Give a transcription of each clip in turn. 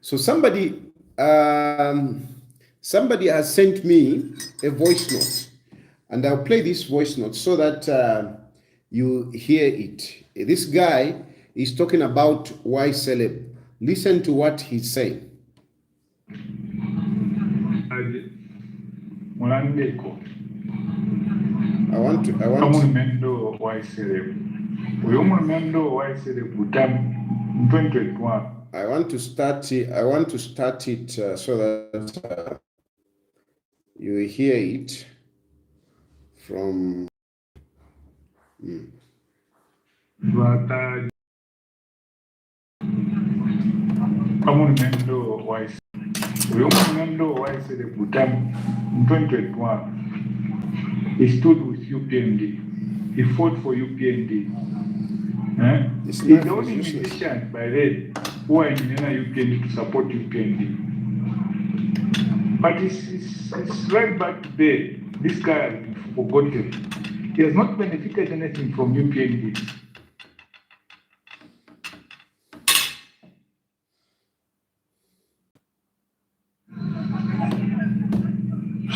So somebody has sent me a voice note, and I'll play this voice note so that you hear it. This guy is talking about Y-Celeb. Listen to what he's saying. I want Mendo Y-Celeb. Mendo Y-Celeb 2021. I want to start it so that you will hear it from. Mendo Y-Celeb 2021. He stood with UPND. He fought for UPND. He's the only musician by red who are in UPND to support UPND. But it's right back today. This guy has been forgotten. He has not benefited anything from UPND.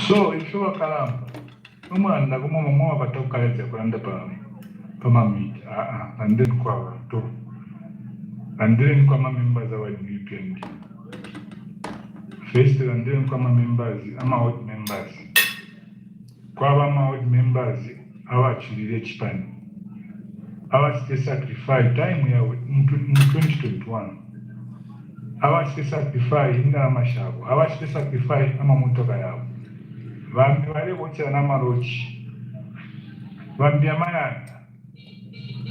So, if you are Kalamba, umwana kumama batokaletse kulanda pamamiti and then kwa to and then kwa members of UPND first and then kwa members out members kwa out members awachulire chipani awachite sacrifice time ya 2021 awachite sacrifice inda amashabo awachite sacrifice amamotoka yabo Vambi wale wote na marochi. Vambi amana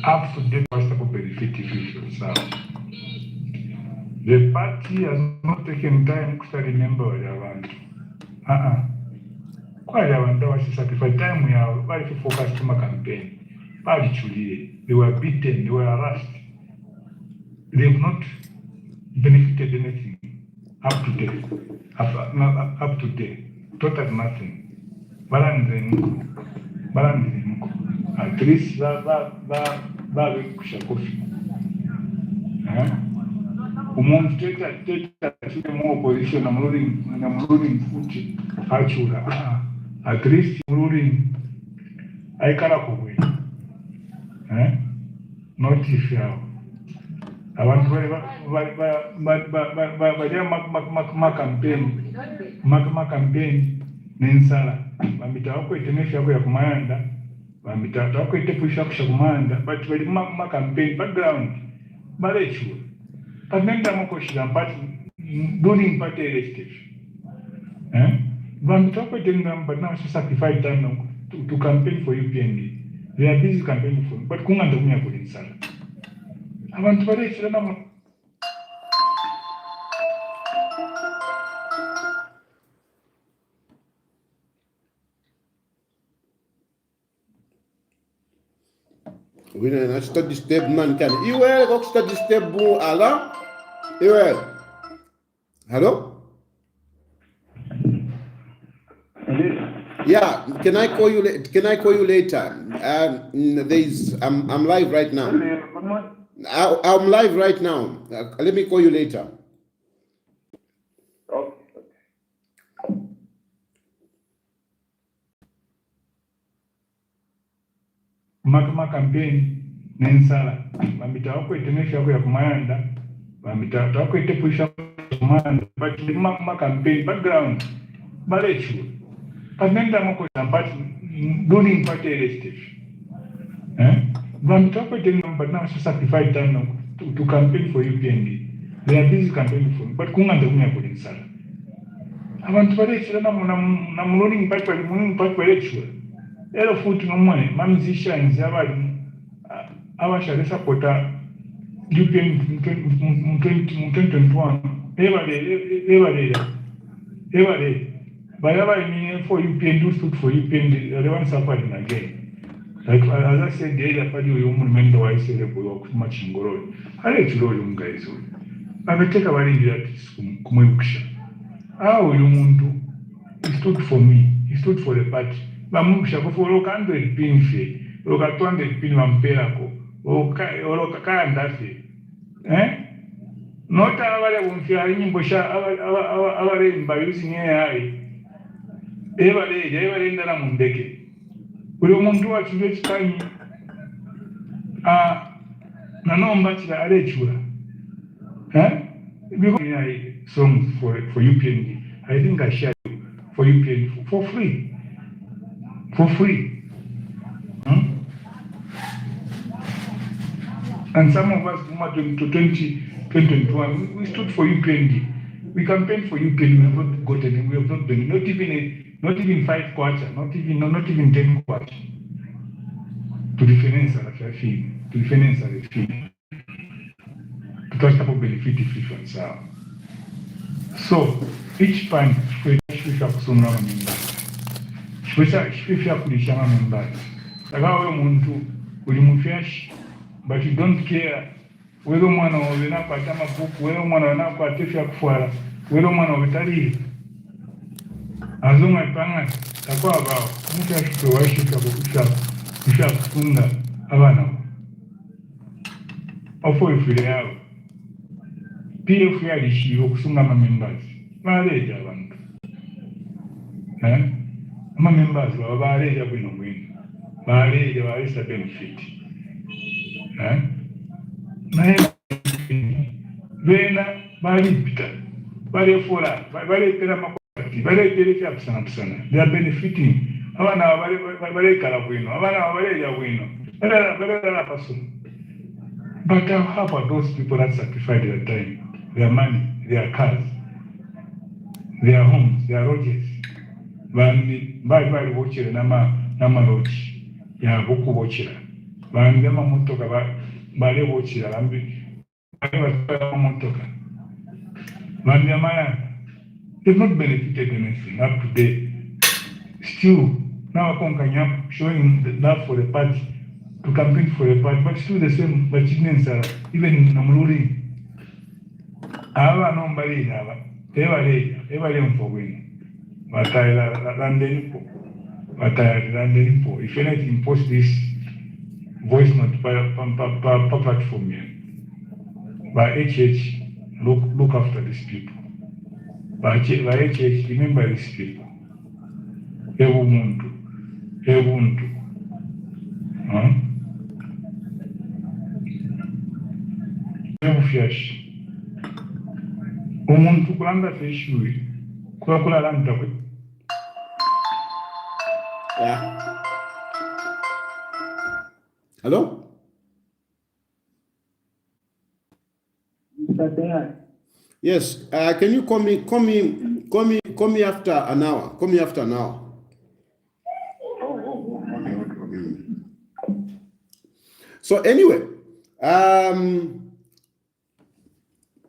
up to date was to benefit official. So the party has not taken time to remember Yavandu. Quite Yavandu was sacrifice time we have very focused on my campaign. Partially, they were beaten, they were harassed. They have not benefited anything up to date. Up to date. Total nothing. Balance at least that kusha kofi. Take more opposition. I'm ruling foot. At least ruling. I can't go away. Not if you have. I want to campaign nensala bambita wako itenesha yako ya kumanda bambita wako itepusha kushakumanda but bali ma campaign background balechu pamenda moko shira but during party election bambita wako itenga but now sacrifice time to campaign for UPND. They are busy campaigning for but kunga ndumya kulinsala abantu balechu na We don't study step man can. You will go study step boo ala. You will. Hello? Yeah. Can I call you? Can I call you later? I'm live right now. I'm live right now. Let me call you later. Makama campaign nensala bambita wako itenesha yako ya kumanda bambita wako itepusha kumanda but makama campaign background balechu pamenda moko but during party election bambita wako itenga but now sacrifice time to campaign for UPND. They are busy campaigning for but kunga ndumya kulinsala abantu balechu na muloni mpaka limungu mpaka balechu. Elo futhi nomwe musicians abashale supporta UPN 2021 everybody bayaba in for UPN do stood for UPN they want suffering again like as I said the other party you mendo Y-Celeb much ngoro ale chilolo guys ameteka balindi that kumwebukisha uyu muntu he stood for me, he stood for the party. Bamusha kufolo 100 pinfe, loka 200 pin wampelako, loka kaya ndafe. Not our Wunfiaring Bosha, our by using AI. Ever in the Ramundeke. We don't want to watch which time. Nanon Bachelor Arechura. Because songs for UPND. I think I shared for UPND for free. For free. And some of us to 2021, we stood for UPND. We campaigned for UPND. We have not gotten. We have not been. Not even 5 quarters. Not even 10 quarters. To the financial fee. To the financial fee. To touch the benefit if so each time we have some members. Shifisha kulishama members. Agawe muntu uli mufiash, but you don't care. Whether mwana wena kwa chama kuku, whether mwana wena kwa tefia kufuara, whether mwana wetali. Azuma ipanga takwa bao. Mufiash kuwashika kukusha kufunga abana. Ofo ifile yao. PF yalishiwo kusunga members. Baleja abantu. Members baleja bwino. Baleja balisa benefit. Bena balipita. Balefora, balepera makwati, balepera kusana. They are benefiting. Abana balekala bwino, abana baleja bwino. Balala paso. But how about those people that sacrifice their time, their money, their cars, their homes, their lodges? Bandi watching nama lodge ya boku watchira. Bandi motoka bale watchira bale motoka. Bandi amaya, they've not benefited anything up to date. Still, now Konkanyam showing the love for the party. To campaign for a party, but still the same, but even in Namuri. Our nobody have ever for win. But I landed for. If anything, post this voice note by platform here. By HH, look after these people. By HH, remember these people. Ebuntu. Fish. Umuntu kulanda fish kula landa kwe. Yeah. Hello? Yes. Can you call me after an hour? Call me after an hour. So anyway,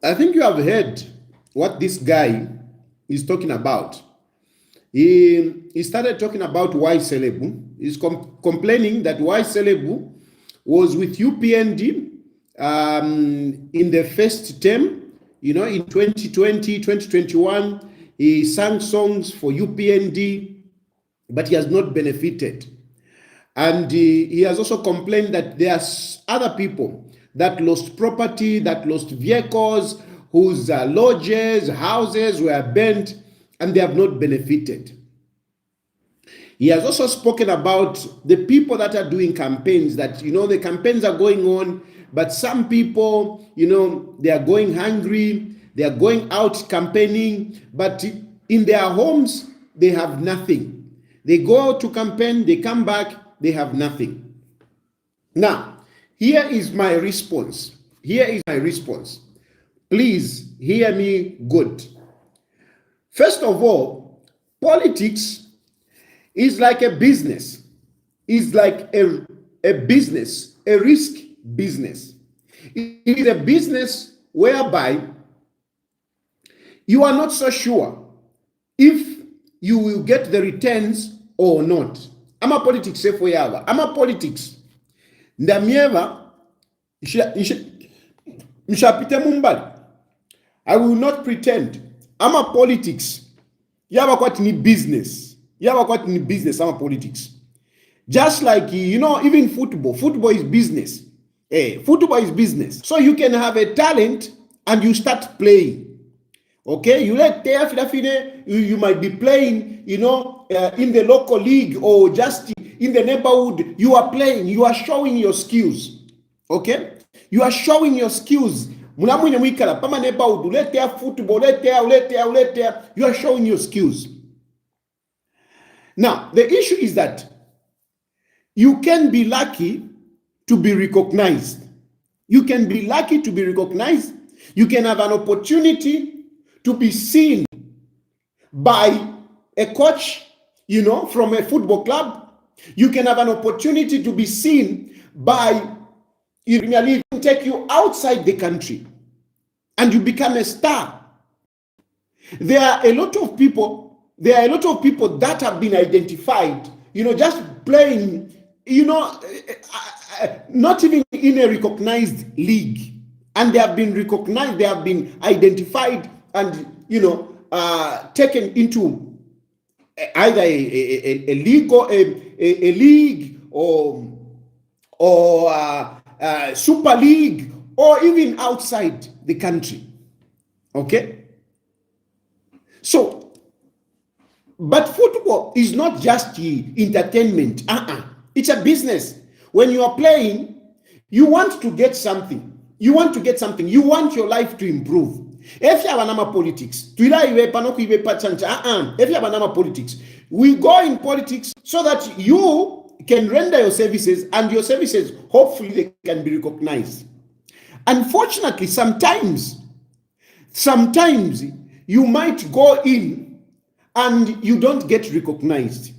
I think you have heard what this guy is talking about. He started talking about Y-Celeb. He's complaining that Y-Celeb was with UPND in the first term, in 2020, 2021. He sang songs for UPND, but he has not benefited. And he has also complained that there are other people that lost property, that lost vehicles, whose lodges, houses were burnt, and they have not benefited. He has also spoken about the people that are doing campaigns, that, the campaigns are going on, but some people, they are going hungry, they are going out campaigning, but in their homes, they have nothing. They go to campaign, they come back, they have nothing. Now, here is my response. Please hear me good. First of all, politics is like a business. It's like a business, a risk business. It is a business whereby you are not so sure if you will get the returns or not. I'm a politics say for yawa. I'm a politics. Ndamieva mshapite mumbali. I will not pretend. I'm a politics. Yawa kwati ni business. Yawa kwati ni business. I'm a politics. Just like, even football. Football is business. Football is business. So you can have a talent and you start playing. Okay, you let you might be playing, in the local league or just in the neighborhood. You are playing, you are showing your skills. Okay, you are showing your skills. Neighborhood, football, you are showing your skills. Now, the issue is that you can be lucky to be recognized. You can be lucky to be recognized. You can have an opportunity to be seen by a coach, from a football club. You can have an opportunity to be seen by Premier League, take you outside the country, and you become a star. There are a lot of people that have been identified, just playing, not even in a recognized league, and they have been recognized, they have been identified, and taken into either a league or a league or Super League, or even outside the country. Okay, so but football is not just entertainment. It's a business. When you are playing, you want to get something. You want your life to improve. If you have another politics, if you have another politics, we go in politics so that you can render your services, and your services, hopefully, they can be recognized. Unfortunately, sometimes you might go in and you don't get recognized.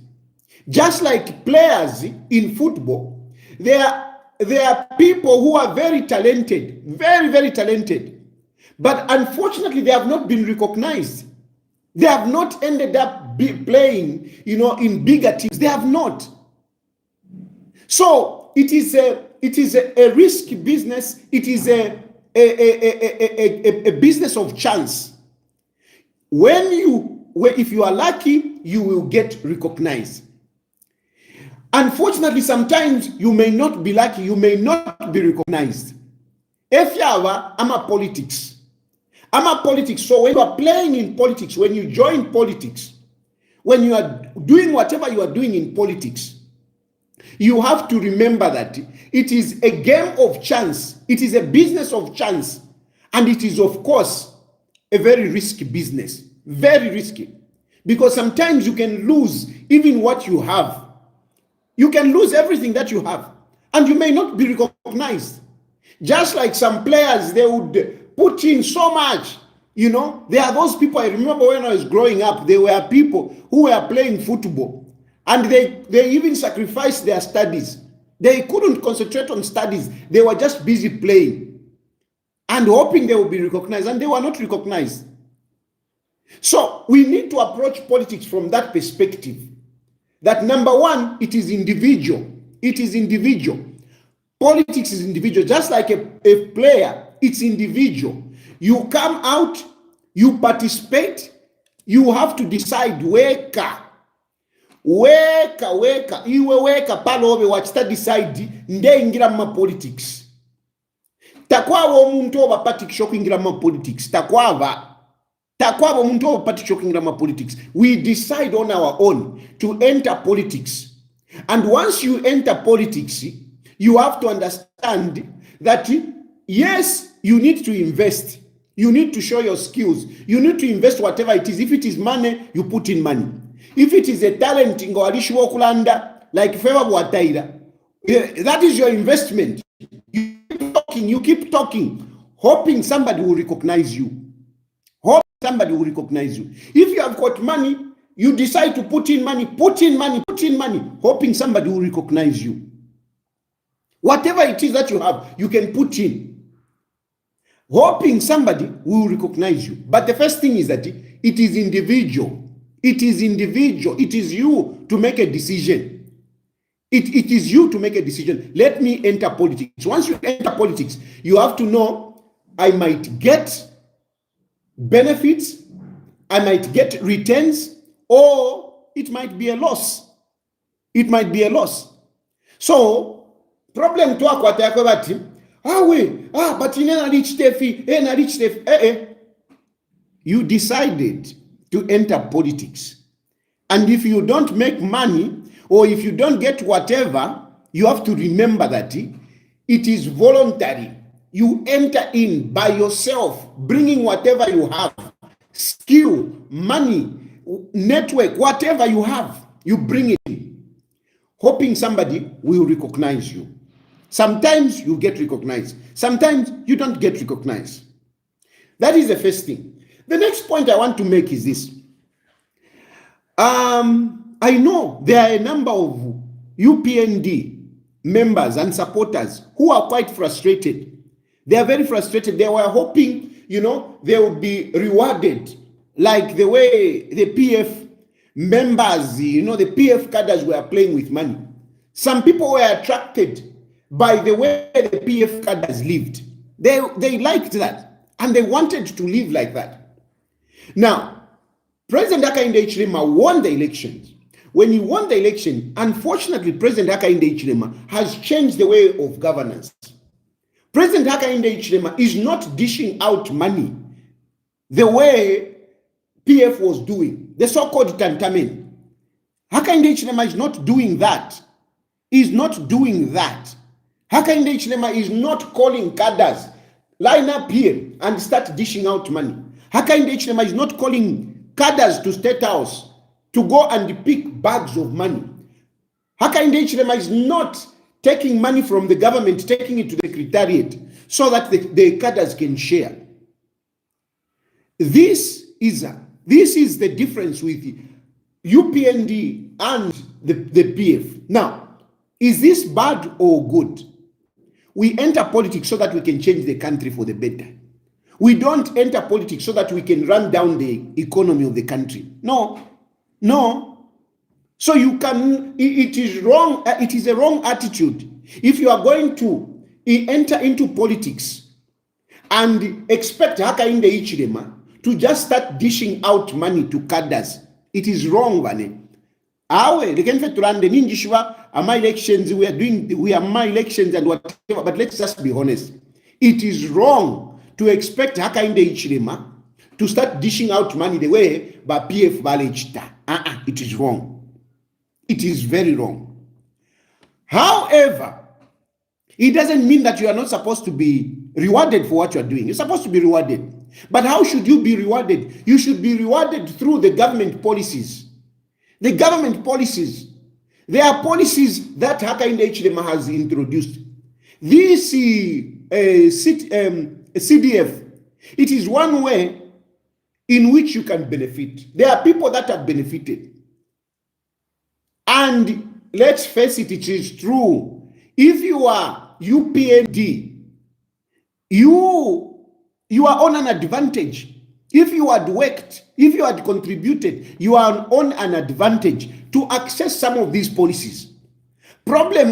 Just like players in football, there are people who are very talented, very, very talented. But unfortunately, they have not been recognized. They have not ended up playing, in bigger teams. They have not. So it is a risky business. It is a business of chance. If you are lucky, you will get recognized. Unfortunately, sometimes you may not be lucky. You may not be recognized. If you have politics. So when you are playing in politics, when you join politics, when you are doing whatever you are doing in politics, you have to remember that it is a game of chance. It is a business of chance. And it is, of course, a very risky business. Very risky. Because sometimes you can lose even what you have. You can lose everything that you have. And you may not be recognized. Just like some players, they would put in so much. There are those people. I remember when I was growing up, there were people who were playing football, and they even sacrificed their studies. They couldn't concentrate on studies. They were just busy playing and hoping they would be recognized, and they were not recognized. So we need to approach politics from that perspective. That number one, it is individual. It is individual. Politics is individual. Just like a player, it's individual. You come out, you participate, you have to decide weka iwe weka palobe wachita decide nde ingira ma politics. Takwaba omuntu oba party shokingira ma politics. Takwaba omuntu oba party shokingira ma politics. We decide on our own to enter politics. And once you enter politics, you have to understand that yes, you need to invest. You need to show your skills. You need to invest whatever it is. If it is money, you put in money. If it is a talent, like Favor Wataira, that is your investment. You keep talking, hoping somebody will recognize you. If you have got money, you decide to put in money, hoping somebody will recognize you. Whatever it is that you have, you can put in, hoping somebody will recognize you. But the first thing is that it is individual. It is individual. It is you to make a decision. It is you to make a decision. Let me enter politics. Once you enter politics, you have to know, I might get benefits, I might get returns, or it might be a loss. It might be a loss. So, problem to akwata bati, but you never reach you decided to enter politics. And if you don't make money, or if you don't get whatever, you have to remember that it is voluntary. You enter in by yourself, bringing whatever you have, skill, money, network, whatever you have, you bring it in, hoping somebody will recognize you. Sometimes you get recognized. Sometimes you don't get recognized. That is the first thing. The next point I want to make is this. I know there are a number of UPND members and supporters who are quite frustrated. They are very frustrated. They were hoping, they would be rewarded like the way the PF members, the PF cadres were playing with money. Some people were attracted by the way the PF cadres lived. They liked that, and they wanted to live like that. Now, President Hakainde Hichilema won the elections. When he won the election, unfortunately, President Hakainde Hichilema has changed the way of governance. President Hakainde Hichilema is not dishing out money the way PF was doing, the so-called tantamen. Hakainde Hichilema is not doing that. He's not doing that. Hakainde Hichilema is not calling cadres, line up here and start dishing out money. Hakainde Hichilema is not calling cadres to State House to go and pick bags of money. Hakainde Hichilema is not taking money from the government, taking it to the secretariat so that the cadres can share. This is the difference with UPND and the PF. Now, is this bad or good? We enter politics so that we can change the country for the better. We don't enter politics so that we can run down the economy of the country. No. So it is wrong. It is a wrong attitude. If you are going to enter into politics and expect Hakainde Hichilema to just start dishing out money to cadres, it is wrong, Vane. They can fit to run the ninjishwa, my elections, we are my elections and whatever, but let's just be honest. It is wrong to expect Hakainde Hichilema to start dishing out money the way by PF Valechita. It is wrong. It is very wrong. However, it doesn't mean that you are not supposed to be rewarded for what you are doing. You're supposed to be rewarded. But how should you be rewarded? You should be rewarded through the government policies. The government policies. There are policies that Hakainde Hichilema has introduced. This CDF, it is one way in which you can benefit. There are people that have benefited. And let's face it, it is true. If you are UPND, you are on an advantage. If you had worked, if you had contributed, you are on an advantage to access some of these policies. Problem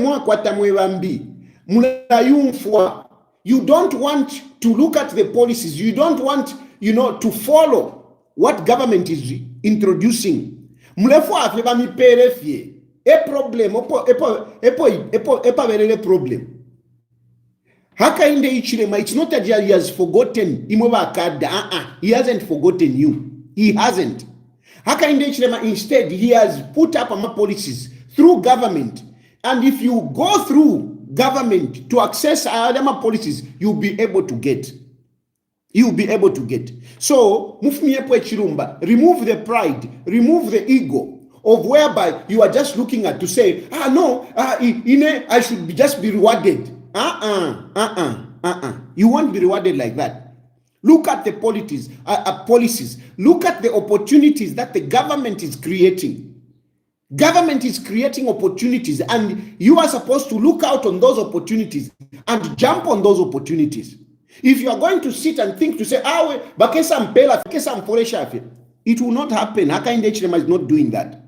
you don't want to look at the policies. You don't want, to follow what government is introducing. A problem. Hakainde Hichilema, it's not that he has forgotten. He hasn't forgotten you. He hasn't. Hakainde Hichilema, instead, he has put up policies through government. And if you go through government to access Adama policies, you'll be able to get. You'll be able to get. So, remove the pride, remove the ego of whereby you are just looking at to say, I should just be rewarded. You won't be rewarded like that. Look at the policies. Look at the opportunities that the government is creating. Government is creating opportunities, and you are supposed to look out on those opportunities and jump on those opportunities. If you are going to sit and think to say, it will not happen. Hakainde Hichilema is not doing that.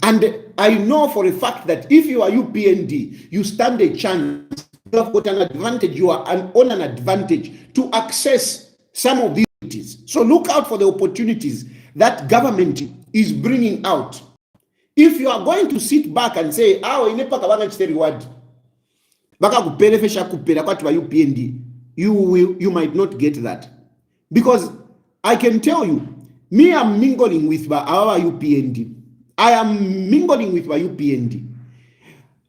And I know for a fact that if you are UPND, you stand a chance. You have got an advantage. You are on an advantage to access some of these opportunities. So look out for the opportunities that government is bringing out. If you are going to sit back and say, reward, vakakupere fesha kupera kwati va UPND, you might not get that, because I can tell you, me I'm mingling with our UPND. I am mingling with my UPND.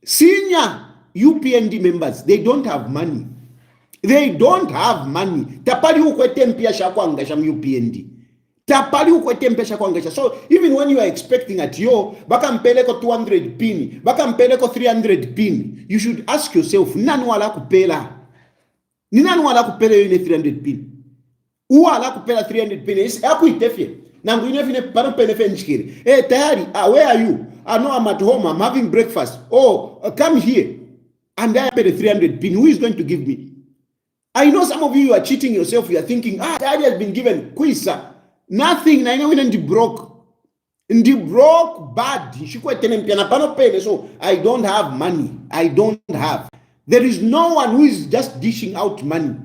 Senior UPND members, they don't have money. They don't have money. Tapali ukwete mpia shakwanga sham UPND. Tapali ukwete mpia shakwanga. So even when you are expecting at yo, baka mpeleko 200 pin, baka mpeleko 300 pin, you should ask yourself, nani wala kupela? Ni nani wala kupela yone 300 pin? Uwa wala kupela 300 pin? Yaku itefye. Nangu inefine pano penefe nchikiri. Hey, tayari, where are you? No, I'm at home, I'm having breakfast. Oh, come here. And I pay the 300 pin. Who is going to give me? I know some of you are cheating yourself. You are thinking, Daddy has been given. Quisa. Nothing. I know when the broke. In the broke bad. So I don't have money. I don't have. There is no one who is just dishing out money.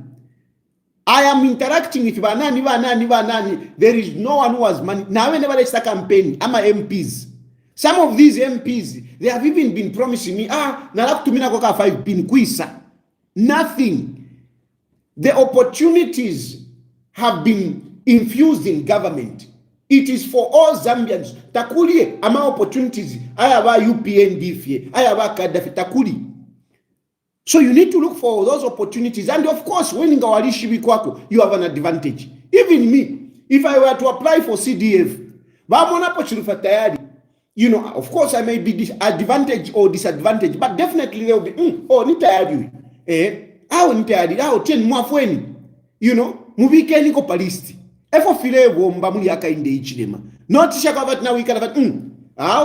I am interacting with banani. There is no one who has money. Now whenever I start campaign, I'm a MPs. Some of these MPs, they have even been promising me, nalak tumina koka 5 pin kuisa. Nothing. The opportunities have been infused in government. It is for all Zambians. Takuli ama opportunities. I have a UPND fee. I have a Kadafi Takuli. So you need to look for those opportunities. And of course, when you have an advantage. Even me, if I were to apply for CDF, you know, of course, I may be disadvantaged or disadvantaged, but definitely there will be, nitayari. You know, mubikeni ko palisti. Efo file womba muli aka inde ichilema. Not shakavat na wika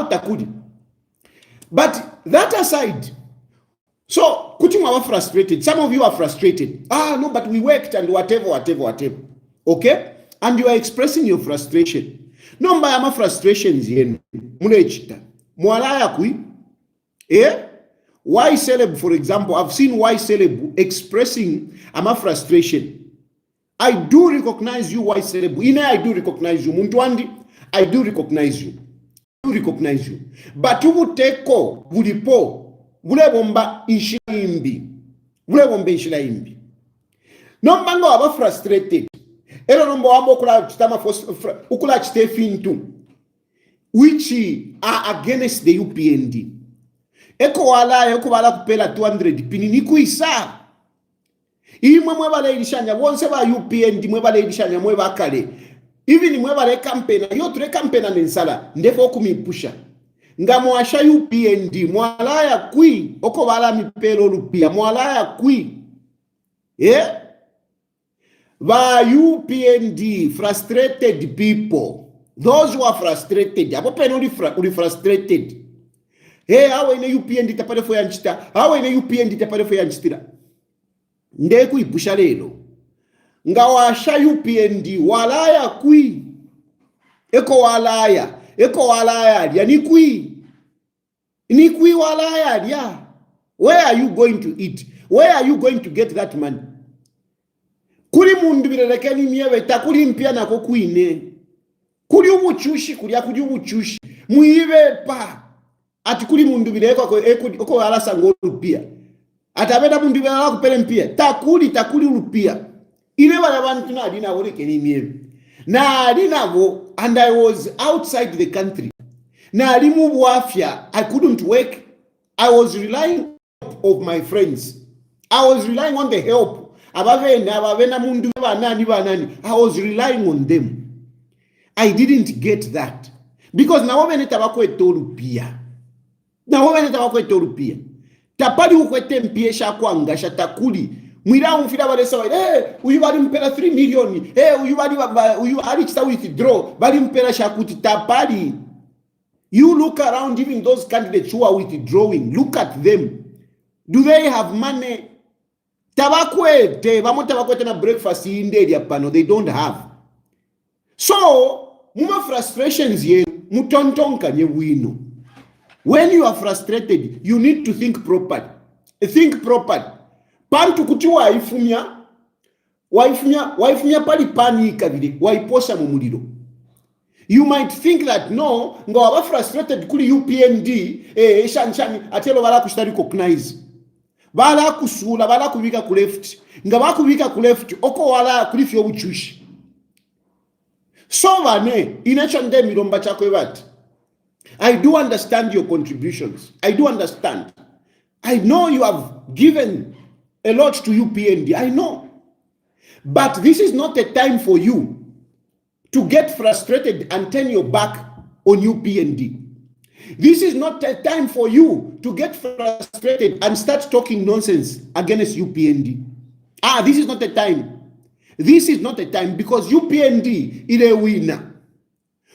takudi. But that aside, so kutima wa frustrated. Some of you are frustrated. No, but we worked and whatever. Okay? And you are expressing your frustration. No mba frustrations yenu. Mulechita. Mwalaya kui. Y-Celeb, for example, I've seen Y-Celeb expressing frustration. I do recognize you, Y-Celeb. Ine, I do recognize you. Muntwandi, I do recognize you. But ubu teko, bulipo, bulebomba inshilaimbi. Nombango aba frustrated. Ero nombo wambo ukula chite fintu, which are against the UPND. Eko wala kupela 200 pini ni kuisa. Imwe mwebale ilishanya wonse ba UPND mwebale ilishanya mweba kale. Even mwebale kampena yotre kampena nensala ndefo kumipusha. Ngamwasha UPND mwalaya kui oko wala mipelo lupia mwalaya kui. Ba UPND frustrated people. Those who are frustrated. Abo peno uli frustrated. Awe ine UPND tapare fo yanchita. Awe ine UPND tapare fo yanchitira. Ndeku ipusha lelo. Ngawasha UPND walaya kui. Eko walaya ya ni kui walaya ya. Where are you going to eat? Where are you going to get that money? Kuli mundu bilelekeni miewe takuli mpia na kukuine. Kuli ubuchushi muive pa. Ati kuli mundu bileko oko alasa ngolu pia. Atabeda mundu bileko kupele mpia. Takuli ulupia. Ile wala bantu na adina wole keni miewe. Na adina wo, and I was outside the country. Na alimu buafia, I couldn't work. I was relying on my friends. I was relying on the help. I was relying on them. I didn't get that. Because now when tapali ukwete mpiesha kwanga shatakuli mwira umfira wale sawa uyu bali mpera 3 million uyu bali chita withdraw bali mpera shakuti tapali. You look around, even those candidates who are withdrawing, look at them. Do they have money? Tabakwete na breakfast inde ya pano, they don't have. So muma frustrations ye mutontonka nye wino. When you are frustrated, you need to think properly. Pantu kuti waifumia pali panika vile waiposa mumuliro. You might think that no, ngo waba frustrated kuli UPND shani atelo wala kushita recognize. bala kusula bala kubika ku left nga bakubika ku left oko wala kulifyo obuchushi so bane inacho nde milomba chako ebati. I do understand your contributions. I do understand. I know you have given a lot to UPND. I know. But this is not a time for you to get frustrated and turn your back on UPND. This is not a time for you to get frustrated and start talking nonsense against UPND. This is not a time. This is not a time because UPND is a winner.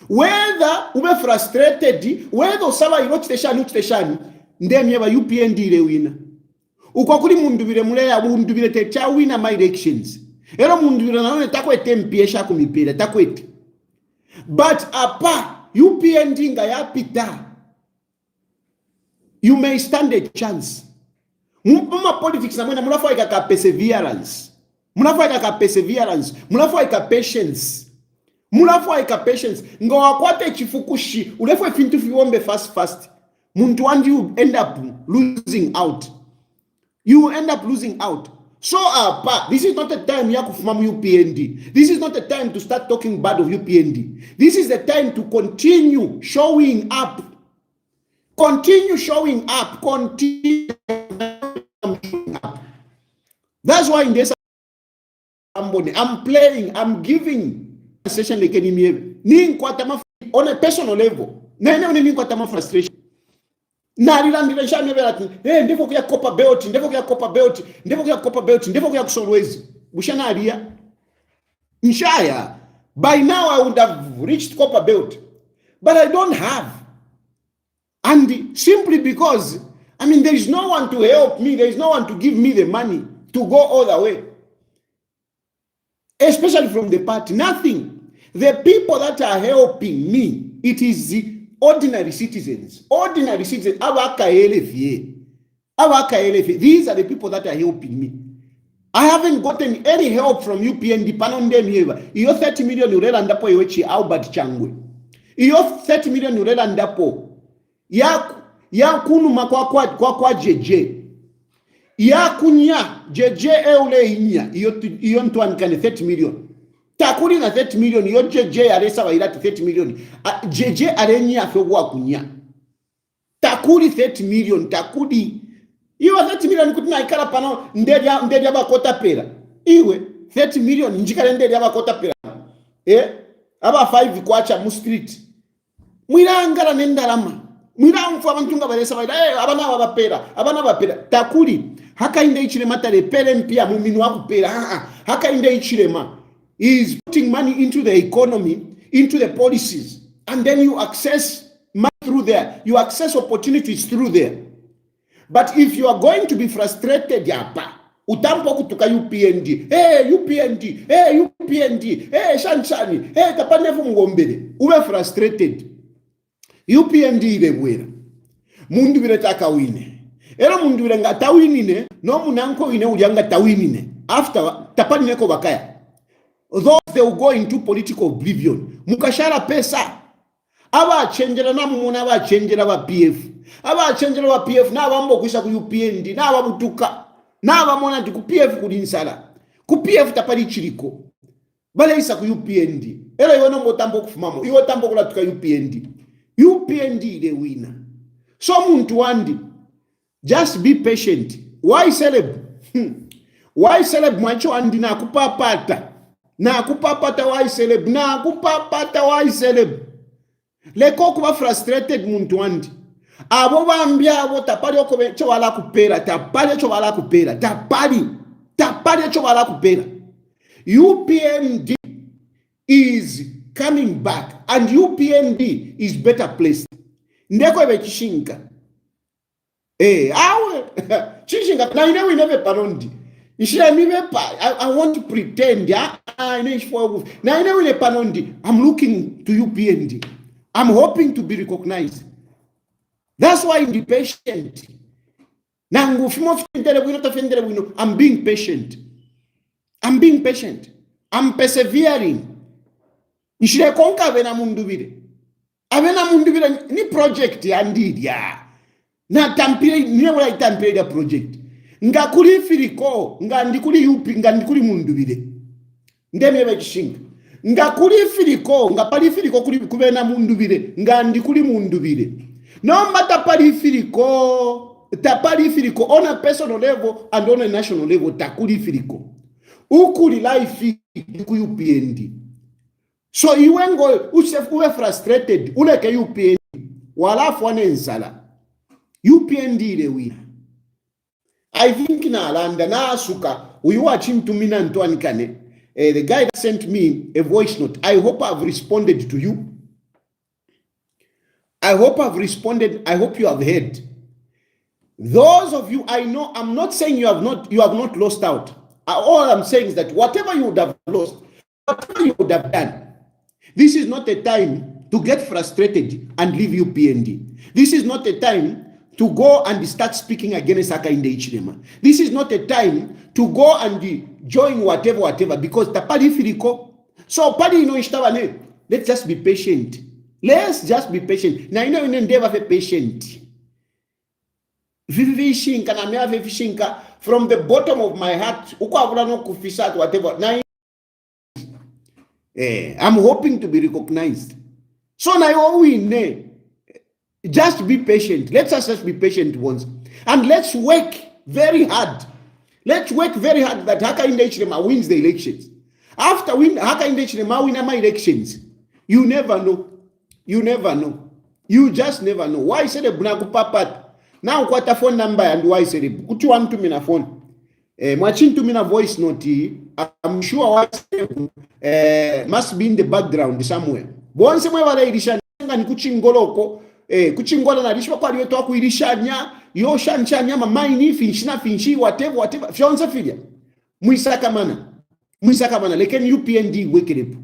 Whether ube frustrated, whether usaba ilochiteshani, ndemye ba UPND ile wina. Ukwakuli mundu bile muleya mundu bile techa wina my elections. Ero mundu bile naone takwete mpiesha kumipira, takwete. But apa, UPND nga yapita. You may stand a chance. Muma politics na mwena mulafwa ikaka perseverance. Mulafwa ikaka perseverance. Mulafwa ikaka patience. Mulafwa ika patience ngo wakwate chifukushi ulefwe fintu fiwombe fast muntu wandi you end up losing out. You end up losing out. So this is not a time ya kufuma UPND. This is not a time to start talking bad of UPND. This is the time to continue showing up. Continue showing up. Continue showing up. That's why in this I'm playing, I'm giving session like any on a personal level. Na frustration. Na lilandira shame belati. Ndefo kuya Copa Belt, ndefo kuya Copa Belt, ndefo kuya Copa Belt, ndefo kuya kusolwezi. Bushana alia. Nshaya. By now I would have reached Copa Belt. But I don't have. And simply because there is no one to help me, there is no one to give me the money to go all the way. Especially from the party, nothing. The people that are helping me, it is the ordinary citizens. Ordinary citizens. These are the people that are helping me. I haven't gotten any help from UPND. Iyo 30 million urela ndapo iwechi Albert Changwe. Iyo 30 million urela ndapo ya kunuma kwa JJ. Ya kunya JJ eule inya iyo ntuanikane 30 million. Takuri na 30 million iyo JJ alesa wa ilati 30 million. JJ alenya afewa kunya. Takuri 30 million takuri. Iwa 30 million kutina ikala pano ndedi aba kota pera. Iwe 30 million njikale ndedi aba kota pera. Aba 5 kwacha mu street. Mwira angala nendalama. Mwira mfu abantunga balesa wa abana bapera. Takuri haka inde ichilema tale pele mpia muminu waku pera. Haka inde ichilema is putting money into the economy, into the policies, and then you access money through there. You access opportunities through there. But if you are going to be frustrated, utampo kutuka UPND, UPND, UPND, Shanshani, tapanefu mgombele, uwe frustrated. UPND ile bwera. Mundu bile taka wine. Ero mundu bile nga tawinine, no munanko ine ujanga tawinine. After, tapani neko bakaya. Those they will go into political oblivion. Mukashara pesa. Aba chenjera na mumuna aba chenjera ba PF. Aba chenjera ba PF na abambo kuisha ku UPND na abamutuka. Na abamona ku PF kulinsala. Ku PF tapali chiliko. Bale isa ku UPND. Ero yono motambo kufumamo. Iwo tambo kula tuka UPND. UPND the winner. So muntu wandi. Just be patient. Y-Celeb. Y-Celeb mwacho andi na kupapata. Na kupapata Y-Celeb. Na kupapata Y-Celeb. Leko kuba frustrated muntu wandi. Abo bambia abo tapali okobe cho wala kupera. Tapali cho wala kupera. Tapali cho wala kupera. UPND is coming back. And UPND is better placed. Ndeko ebe chishinga. Awe. Chishinga. Na inewe inebe parondi. I want to pretend. Now I'm looking to UPND. I'm hoping to be recognized. That's why I'm patient. I'm being patient. I'm being patient. I'm persevering. Avena mundubire ni project ya ndidi ya. Na tampire ni wala tampire da project. nga kuli filiko nga ndikuli yupi nga ndikuli mundubire ndemye chishinga nga kuli filiko nga pali filiko kuli kubena mundubire nga ndikuli mundubire no matter pali filiko tapali filiko on a personal level and on a national level takuli filiko ukuli life ku UPND. So iwengo uwe frustrated uleke UPND walafu wanenzala UPND ile wina. I think na alanda na asuka uyu watching to mina ntwani kane the guy that sent me a voice note. I hope I've responded to you. I hope I've responded. I hope you have heard. Those of you, I know, I'm not saying you have not lost out. All I'm saying is that whatever you would have lost, whatever you would have done, this is not a time to get frustrated and leave UPND. This is not a time to go and start speaking against Hakainde Hichilema. This is not a time to go and join whatever, because tapali filiko. So pali ino ishtabane. Let's just be patient. Let's just be patient. Na ino endeavor be patient. Vivishinka na mea vivishinka from the bottom of my heart. Uko avula no kufisat whatever. Na I'm hoping to be recognized. So na yo win. Just be patient. Let's just be patient once. And let's work very hard. Let's work very hard that Hakainde Hichilema wins the elections. After Hakainde Hichilema win my elections, you never know. You never know. You just never know. Y-Celeb bunaku papat. Now kwata phone number and Y-Celeb. Uti want to me na phone. Mwachin to me na voice note. I'm sure Y-Celeb must be in the background somewhere. Bonse mwe wala irishanya ni kuchingoloko. Kuchingola na rishwa kwa liweto waku irishanya. Yo shanchanya mamaini finchi whatever. Fyonza filia. Mwisaka mana. Leken UPND wekerepu.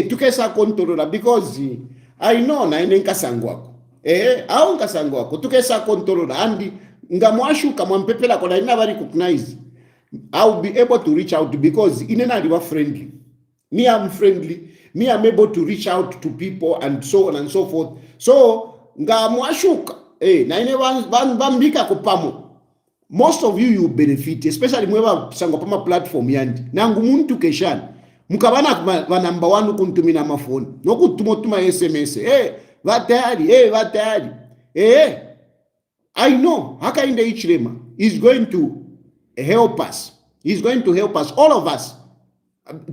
Tukesa kontrola because I know na ene nkasangu wako. Au nkasangu wako. Tukesa kontrola. Andi ngamwashu kama mpepela kwa na never recognize. I'll be able to reach out because inena riwa friendly. Me, I'm friendly. Me, I'm able to reach out to people and so on and so forth. So, ngamwashuka. Na ine bambika kupamo. Most of you benefit, especially mwewa sangopama platform yandi. Nangu muntu keshani. Mukabana wa number 1 kuntumina mafoni. Noku tumotuma SMS. Vatayari. I know Hakainde Hichilema is going to help us. He's going to help us, all of us.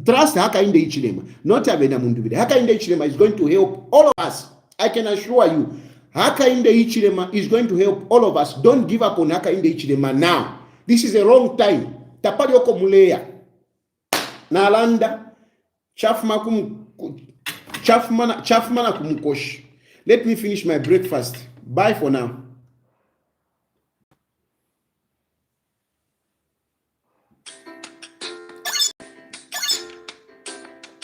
Trust Hakainde Hichilema, not Abena Mundubire. Hakainde Hichilema is going to help all of us. I can assure you, Hakainde Hichilema is going to help all of us. Don't give up on Hakainde Hichilema now. This is a wrong time. Tapali yoko muleya. Nalanda chafmana kumukoshi. Let me finish my breakfast. Bye for now.